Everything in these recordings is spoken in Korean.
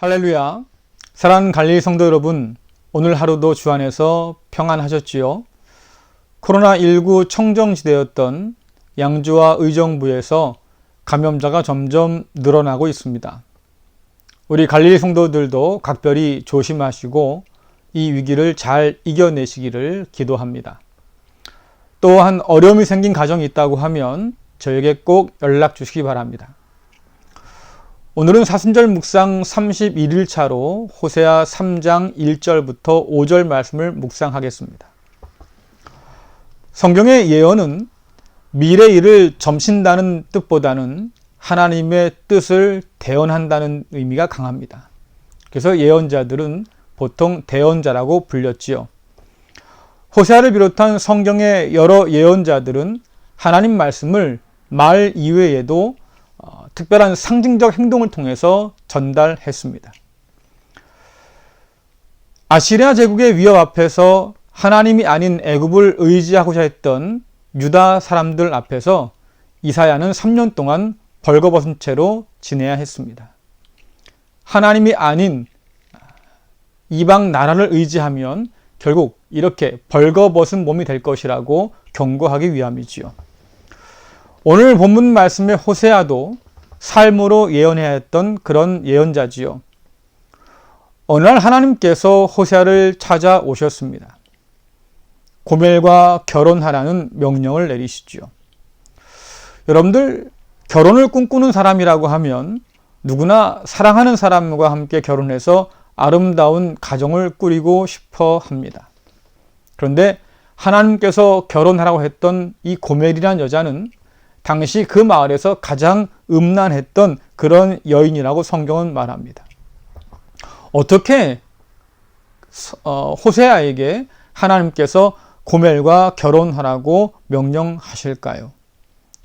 할렐루야. 사랑하는 갈릴리 성도 여러분, 오늘 하루도 주 안에서 평안하셨지요? 코로나19 청정지대였던 양주와 의정부에서 감염자가 점점 늘어나고 있습니다. 우리 갈릴리 성도들도 각별히 조심하시고 이 위기를 잘 이겨내시기를 기도합니다. 또한 어려움이 생긴 가정이 있다고 하면 저에게 꼭 연락 주시기 바랍니다. 오늘은 사순절 묵상 31일차로 호세아 3장 1절부터 5절 말씀을 묵상하겠습니다. 성경의 예언은 미래 일을 점친다는 뜻보다는 하나님의 뜻을 대언한다는 의미가 강합니다. 그래서 예언자들은 보통 대언자라고 불렸지요. 호세아를 비롯한 성경의 여러 예언자들은 하나님 말씀을 말 이외에도 특별한 상징적 행동을 통해서 전달했습니다. 아시리아 제국의 위협 앞에서 하나님이 아닌 애굽을 의지하고자 했던 유다 사람들 앞에서 이사야는 3년 동안 벌거벗은 채로 지내야 했습니다. 하나님이 아닌 이방 나라를 의지하면 결국 이렇게 벌거벗은 몸이 될 것이라고 경고하기 위함이지요. 오늘 본문 말씀의 호세아도 삶으로 예언해야 했던 그런 예언자지요. 어느 날 하나님께서 호세아를 찾아오셨습니다. 고멜과 결혼하라는 명령을 내리시지요. 여러분들, 결혼을 꿈꾸는 사람이라고 하면 누구나 사랑하는 사람과 함께 결혼해서 아름다운 가정을 꾸리고 싶어 합니다. 그런데 하나님께서 결혼하라고 했던 이 고멜이라는 여자는 당시 그 마을에서 가장 음란했던 그런 여인이라고 성경은 말합니다. 어떻게 호세아에게 하나님께서 고멜과 결혼하라고 명령하실까요?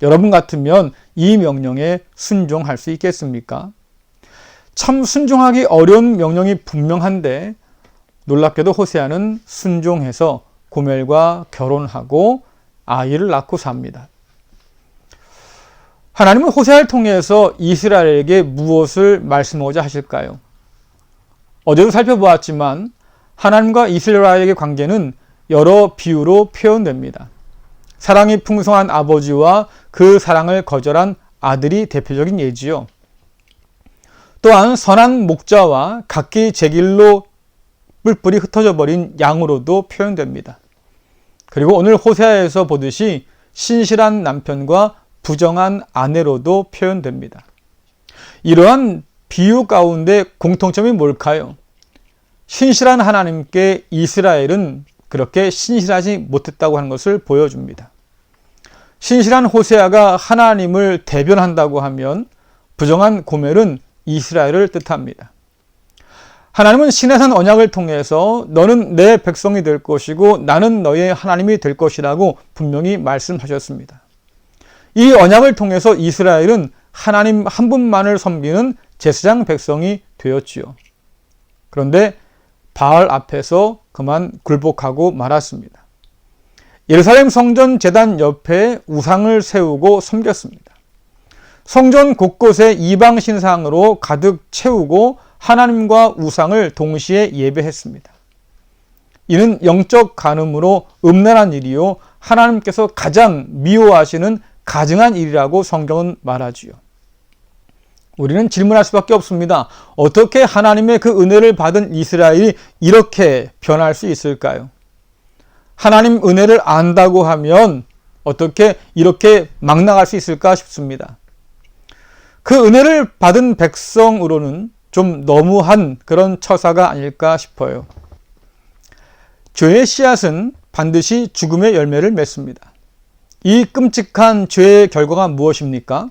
여러분 같으면 이 명령에 순종할 수 있겠습니까? 참 순종하기 어려운 명령이 분명한데 놀랍게도 호세아는 순종해서 고멜과 결혼하고 아이를 낳고 삽니다. 하나님은 호세아를 통해서 이스라엘에게 무엇을 말씀하고자 하실까요? 어제도 살펴보았지만 하나님과 이스라엘의 관계는 여러 비유로 표현됩니다. 사랑이 풍성한 아버지와 그 사랑을 거절한 아들이 대표적인 예지요. 또한 선한 목자와 각기 제 길로 뿔뿔이 흩어져 버린 양으로도 표현됩니다. 그리고 오늘 호세아에서 보듯이 신실한 남편과 부정한 아내로도 표현됩니다. 이러한 비유 가운데 공통점이 뭘까요? 신실한 하나님께 이스라엘은 그렇게 신실하지 못했다고 하는 것을 보여줍니다. 신실한 호세아가 하나님을 대변한다고 하면 부정한 고멜은 이스라엘을 뜻합니다. 하나님은 시내산 언약을 통해서 너는 내 백성이 될 것이고 나는 너의 하나님이 될 것이라고 분명히 말씀하셨습니다. 이 언약을 통해서 이스라엘은 하나님 한 분만을 섬기는 제사장 백성이 되었지요. 그런데 바알 앞에서 그만 굴복하고 말았습니다. 예루살렘 성전 제단 옆에 우상을 세우고 섬겼습니다. 성전 곳곳에 이방 신상으로 가득 채우고 하나님과 우상을 동시에 예배했습니다. 이는 영적 간음으로 음란한 일이요 하나님께서 가장 미워하시는 가증한 일이라고 성경은 말하지요. 우리는 질문할 수밖에 없습니다. 어떻게 하나님의 그 은혜를 받은 이스라엘이 이렇게 변할 수 있을까요? 하나님 은혜를 안다고 하면 어떻게 이렇게 막 나갈 수 있을까 싶습니다. 그 은혜를 받은 백성으로는 좀 너무한 그런 처사가 아닐까 싶어요. 죄의 씨앗은 반드시 죽음의 열매를 맺습니다. 이 끔찍한 죄의 결과가 무엇입니까?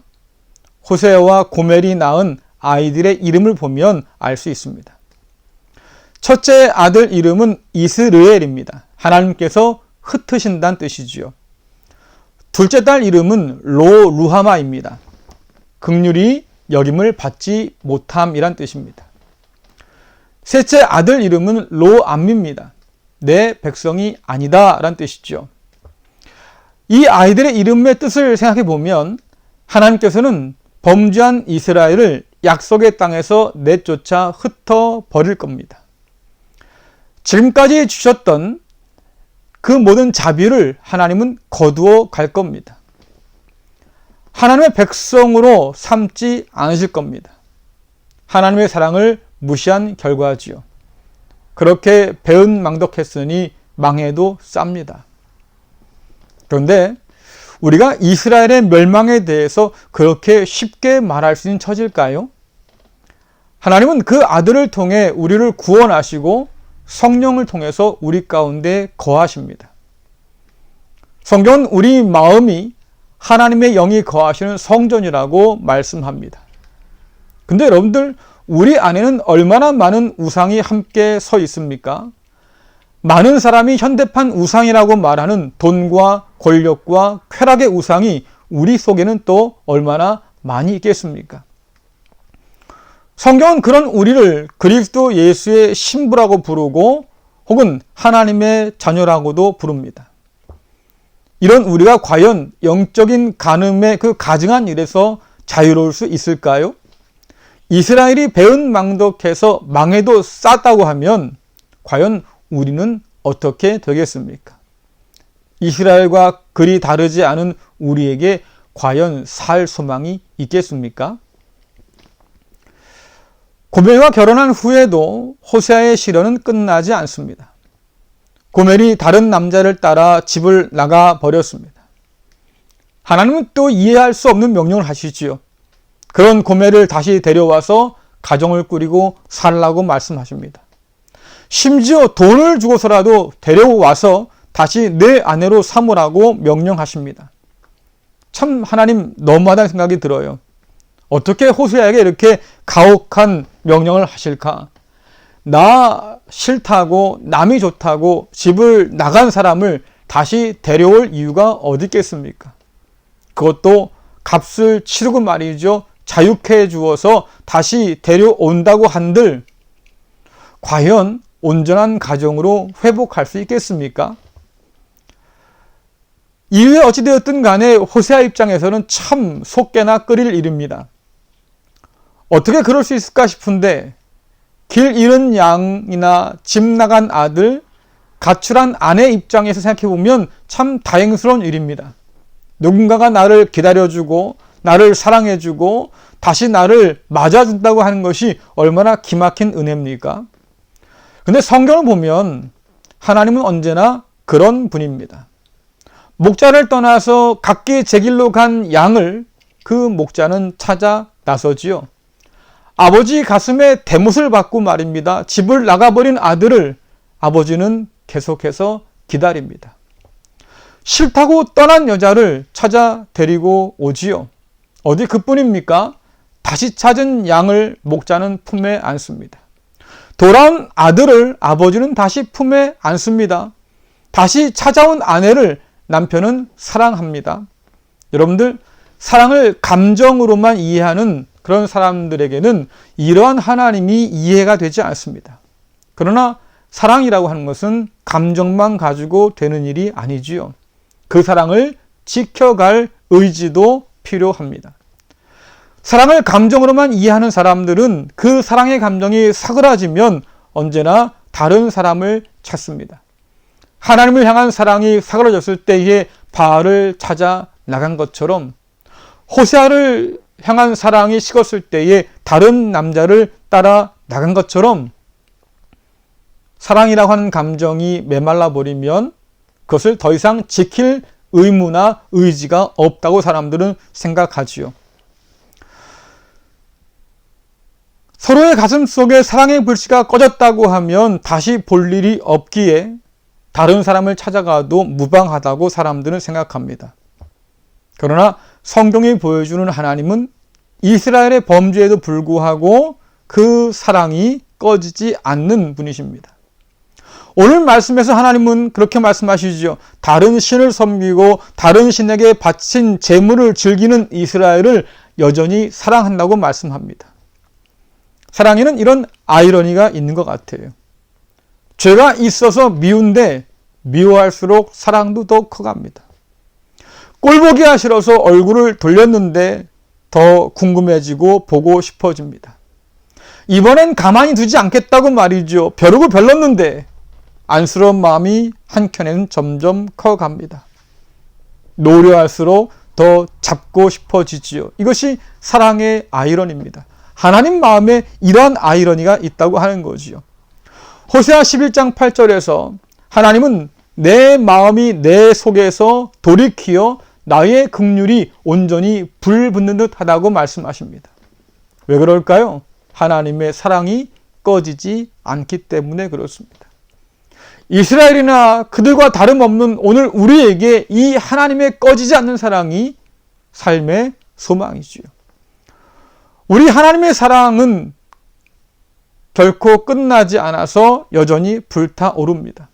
호세아와 고멜이 낳은 아이들의 이름을 보면 알 수 있습니다. 첫째 아들 이름은 이스르엘입니다. 하나님께서 흩으신다는 뜻이지요. 둘째 딸 이름은 루하마입니다. 긍휼히 여김을 받지 못함이란 뜻입니다. 셋째 아들 이름은 로암입니다. 내 백성이 아니다 라는 뜻이죠. 이 아이들의 이름의 뜻을 생각해 보면 하나님께서는 범죄한 이스라엘을 약속의 땅에서 내쫓아 흩어버릴 겁니다. 지금까지 주셨던 그 모든 자비를 하나님은 거두어 갈 겁니다. 하나님의 백성으로 삼지 않으실 겁니다. 하나님의 사랑을 무시한 결과지요. 그렇게 배은망덕했으니 망해도 쌉니다. 그런데 우리가 이스라엘의 멸망에 대해서 그렇게 쉽게 말할 수 있는 처지일까요? 하나님은 그 아들을 통해 우리를 구원하시고 성령을 통해서 우리 가운데 거하십니다. 성경은 우리 마음이 하나님의 영이 거하시는 성전이라고 말씀합니다. 근데 여러분들, 우리 안에는 얼마나 많은 우상이 함께 서 있습니까? 많은 사람이 현대판 우상이라고 말하는 돈과 권력과 쾌락의 우상이 우리 속에는 또 얼마나 많이 있겠습니까? 성경은 그런 우리를 그리스도 예수의 신부라고 부르고 혹은 하나님의 자녀라고도 부릅니다. 이런 우리가 과연 영적인 간음의 그 가증한 일에서 자유로울 수 있을까요? 이스라엘이 배은망덕해서 망해도 쌌다고 하면 과연 우리는 어떻게 되겠습니까? 이스라엘과 그리 다르지 않은 우리에게 과연 살 소망이 있겠습니까? 고멜과 결혼한 후에도 호세아의 시련은 끝나지 않습니다. 고멜이 다른 남자를 따라 집을 나가 버렸습니다. 하나님은 또 이해할 수 없는 명령을 하시지요. 그런 고멜을 다시 데려와서 가정을 꾸리고 살라고 말씀하십니다. 심지어 돈을 주고서라도 데려와서 다시 내 아내로 삼으라고 명령하십니다. 참 하나님 너무하다는 생각이 들어요. 어떻게 호세아에게 이렇게 가혹한 명령을 하실까? 나 싫다고 남이 좋다고 집을 나간 사람을 다시 데려올 이유가 어디 있겠습니까? 그것도 값을 치르고 말이죠. 자유케 주어서 다시 데려온다고 한들 과연 온전한 가정으로 회복할 수 있겠습니까? 이후에 어찌되었든 간에 호세아 입장에서는 참 속개나 끓일 일입니다. 어떻게 그럴 수 있을까 싶은데 길 잃은 양이나 집 나간 아들, 가출한 아내 입장에서 생각해보면 참 다행스러운 일입니다. 누군가가 나를 기다려주고 나를 사랑해주고 다시 나를 맞아준다고 하는 것이 얼마나 기막힌 은혜입니까? 근데 성경을 보면 하나님은 언제나 그런 분입니다. 목자를 떠나서 각기 제 길로 간 양을 그 목자는 찾아 나서지요. 아버지 가슴에 대못을 받고 말입니다. 집을 나가버린 아들을 아버지는 계속해서 기다립니다. 싫다고 떠난 여자를 찾아 데리고 오지요. 어디 그뿐입니까? 다시 찾은 양을 목자는 품에 안습니다. 돌아온 아들을 아버지는 다시 품에 안습니다. 다시 찾아온 아내를 남편은 사랑합니다. 여러분들, 사랑을 감정으로만 이해하는 그런 사람들에게는 이러한 하나님이 이해가 되지 않습니다. 그러나 사랑이라고 하는 것은 감정만 가지고 되는 일이 아니지요. 그 사랑을 지켜갈 의지도 필요합니다. 사랑을 감정으로만 이해하는 사람들은 그 사랑의 감정이 사그라지면 언제나 다른 사람을 찾습니다. 하나님을 향한 사랑이 사그라졌을 때에 바알을 찾아 나간 것처럼 호세아를 향한 사랑이 식었을 때에 다른 남자를 따라 나간 것처럼 사랑이라고 하는 감정이 메말라 버리면 그것을 더 이상 지킬 의무나 의지가 없다고 사람들은 생각하지요. 서로의 가슴 속에 사랑의 불씨가 꺼졌다고 하면 다시 볼 일이 없기에 다른 사람을 찾아가도 무방하다고 사람들은 생각합니다. 그러나 성경이 보여주는 하나님은 이스라엘의 범죄에도 불구하고 그 사랑이 꺼지지 않는 분이십니다. 오늘 말씀에서 하나님은 그렇게 말씀하시죠. 다른 신을 섬기고 다른 신에게 바친 제물을 즐기는 이스라엘을 여전히 사랑한다고 말씀합니다. 사랑에는 이런 아이러니가 있는 것 같아요. 죄가 있어서 미운데 미워할수록 사랑도 더 커갑니다. 꼴보기가 싫어서 얼굴을 돌렸는데 더 궁금해지고 보고 싶어집니다. 이번엔 가만히 두지 않겠다고 말이죠. 벼르고 별렀는데 안쓰러운 마음이 한켠에는 점점 커갑니다. 노려할수록 더 잡고 싶어지지요. 이것이 사랑의 아이러니입니다. 하나님 마음에 이러한 아이러니가 있다고 하는 거지요. 호세아 11장 8절에서 하나님은 내 마음이 내 속에서 돌이키어 나의 긍휼이 온전히 불붙는 듯 하다고 말씀하십니다. 왜 그럴까요? 하나님의 사랑이 꺼지지 않기 때문에 그렇습니다. 이스라엘이나 그들과 다름없는 오늘 우리에게 이 하나님의 꺼지지 않는 사랑이 삶의 소망이지요. 우리 하나님의 사랑은 결코 끝나지 않아서 여전히 불타오릅니다.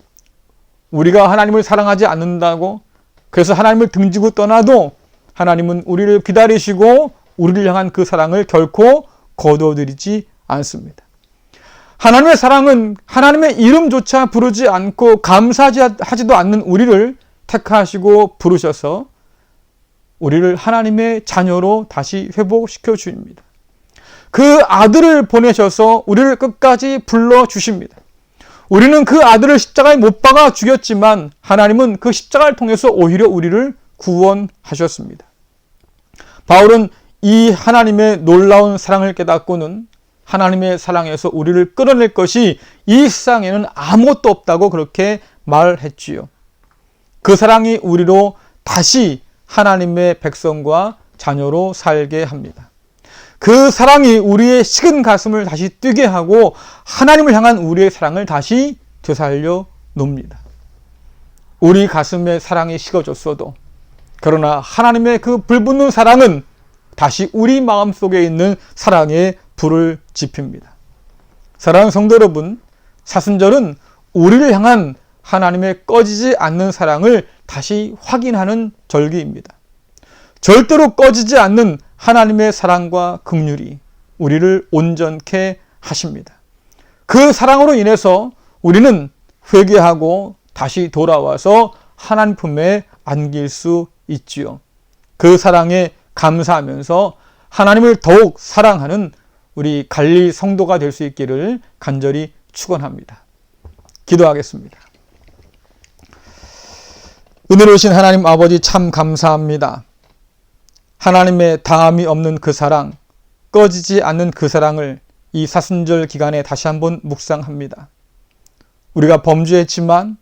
우리가 하나님을 사랑하지 않는다고 그래서 하나님을 등지고 떠나도 하나님은 우리를 기다리시고 우리를 향한 그 사랑을 결코 거둬들이지 않습니다. 하나님의 사랑은 하나님의 이름조차 부르지 않고 감사하지도 않는 우리를 택하시고 부르셔서 우리를 하나님의 자녀로 다시 회복시켜 주십니다. 그 아들을 보내셔서 우리를 끝까지 불러주십니다. 우리는 그 아들을 십자가에 못 박아 죽였지만 하나님은 그 십자가를 통해서 오히려 우리를 구원하셨습니다. 바울은 이 하나님의 놀라운 사랑을 깨닫고는 하나님의 사랑에서 우리를 끌어낼 것이 이 세상에는 아무것도 없다고 그렇게 말했지요. 그 사랑이 우리로 다시 하나님의 백성과 자녀로 살게 합니다. 그 사랑이 우리의 식은 가슴을 다시 뛰게 하고 하나님을 향한 우리의 사랑을 다시 되살려 놓습니다. 우리 가슴에 사랑이 식어졌어도 그러나 하나님의 그 불붙는 사랑은 다시 우리 마음속에 있는 사랑의 불을 지핍니다. 사랑하는 성도 여러분, 사순절은 우리를 향한 하나님의 꺼지지 않는 사랑을 다시 확인하는 절기입니다. 절대로 꺼지지 않는 하나님의 사랑과 긍휼이 우리를 온전케 하십니다. 그 사랑으로 인해서 우리는 회개하고 다시 돌아와서 하나님 품에 안길 수 있지요. 그 사랑에 감사하면서 하나님을 더욱 사랑하는 우리 갈릴 성도가 될 수 있기를 간절히 축원합니다. 기도하겠습니다. 은혜로우신 하나님 아버지 참 감사합니다. 하나님의 다함이 없는 그 사랑, 꺼지지 않는 그 사랑을 이 사순절 기간에 다시 한번 묵상합니다. 우리가 범죄했지만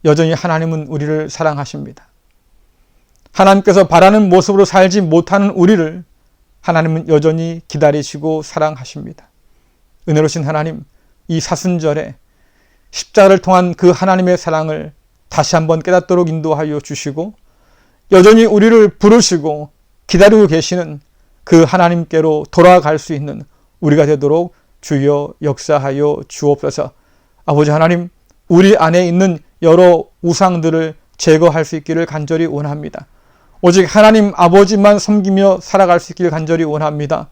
여전히 하나님은 우리를 사랑하십니다. 하나님께서 바라는 모습으로 살지 못하는 우리를 하나님은 여전히 기다리시고 사랑하십니다. 은혜로우신 하나님, 이 사순절에 십자가를 통한 그 하나님의 사랑을 다시 한번 깨닫도록 인도하여 주시고 여전히 우리를 부르시고 기다리고 계시는 그 하나님께로 돌아갈 수 있는 우리가 되도록 주여 역사하여 주옵소서. 아버지 하나님, 우리 안에 있는 여러 우상들을 제거할 수 있기를 간절히 원합니다. 오직 하나님 아버지만 섬기며 살아갈 수 있기를 간절히 원합니다.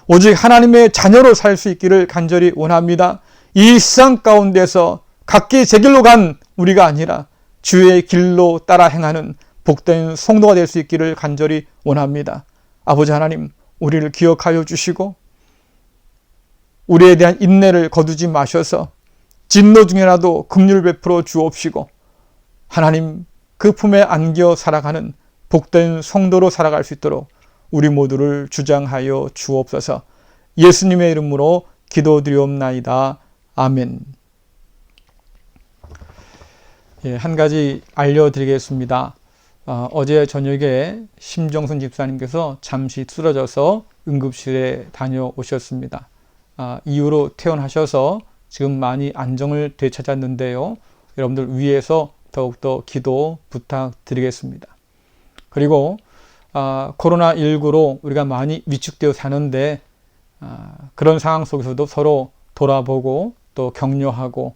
오직 하나님의 자녀로 살 수 있기를 간절히 원합니다. 이 세상 가운데서 각기 제 길로 간 우리가 아니라 주의 길로 따라 행하는 복된 성도가 될 수 있기를 간절히 원합니다. 아버지 하나님, 우리를 기억하여 주시고 우리에 대한 인내를 거두지 마셔서 진노 중에라도 긍휼 베풀어 주옵시고 하나님 그 품에 안겨 살아가는 복된 성도로 살아갈 수 있도록 우리 모두를 주장하여 주옵소서. 예수님의 이름으로 기도드리옵나이다. 아멘. 한 가지 알려드리겠습니다. 어제 저녁에 심정순 집사님께서 잠시 쓰러져서 응급실에 다녀오셨습니다. 이후로 퇴원하셔서 지금 많이 안정을 되찾았는데요. 여러분들 위해서 더욱더 기도 부탁드리겠습니다. 그리고 코로나19로 우리가 많이 위축되어 사는데 그런 상황 속에서도 서로 돌아보고 또 격려하고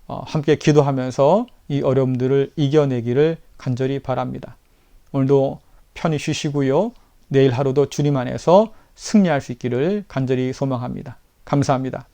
함께 기도하면서 이 어려움들을 이겨내기를 간절히 바랍니다. 오늘도 편히 쉬시고요. 내일 하루도 주님 안에서 승리할 수 있기를 간절히 소망합니다. 감사합니다.